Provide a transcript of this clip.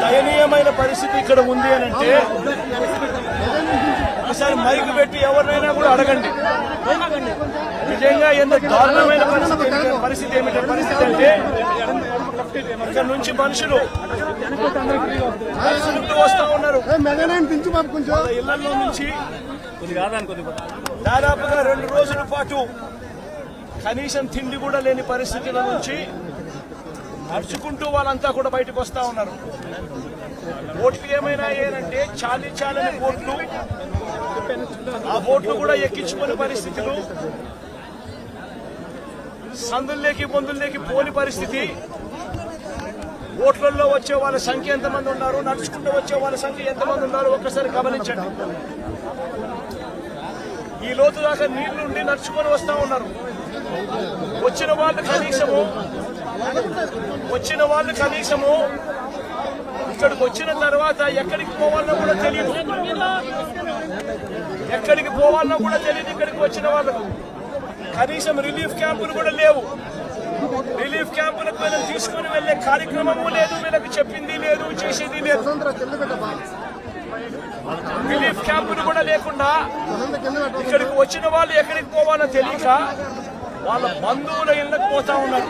దయనీయమైన పరిస్థితి ఇక్కడ ఉంది అని అంటే ఒకసారి మైక్ పెట్టి ఎవరినైనా కూడా అడగండి. నిజంగా ఎంత దారుణమైన పరిస్థితి అంటే ఇక్కడ నుంచి మనుషులు వస్తా ఉన్నారు. ఇళ్లలో నుంచి దాదాపుగా 2 రోజుల పాటు కనీసం తిండి కూడా లేని పరిస్థితుల నుంచి నడుచుకుంటూ వాళ్ళంతా కూడా బయటకు వస్తా ఉన్నారు. ఓట్లు ఏమైనా ఏనంటే చాలని ఓట్లు, ఆ ఓట్లు కూడా ఎక్కించుకునే పరిస్థితులు, సందుల్లోకి బొందుల్లోకి పోని పరిస్థితి. ఓట్లలో వచ్చే వాళ్ళ సంఖ్య ఎంతమంది ఉన్నారు, నడుచుకుంటూ వచ్చే వాళ్ళ సంఖ్య ఎంతమంది ఉన్నారు ఒక్కసారి గమనించండి. ఈ లోతు దాకా నీళ్లుండి నడుచుకొని వస్తా ఉన్నారు. వచ్చిన వాళ్ళు కనీసము ఇక్కడికి వచ్చిన తర్వాత ఎక్కడికి పోవాలన్నా కూడా తెలియదు. ఇక్కడికి వచ్చిన వాళ్ళకు కనీసం రిలీఫ్ క్యాంపులు కూడా లేవు. రిలీఫ్ క్యాంపులకు వీళ్ళని తీసుకుని వెళ్లే కార్యక్రమము లేదు, వీళ్ళకి చెప్పింది లేదు, చేసేది లేదు. రిలీఫ్ క్యాంపులు కూడా లేకుండా ఇక్కడికి వచ్చిన వాళ్ళు ఎక్కడికి పోవాలో తెలియక వాళ్ళ బంధువుల ఇళ్ళకి పోతా ఉన్నారు.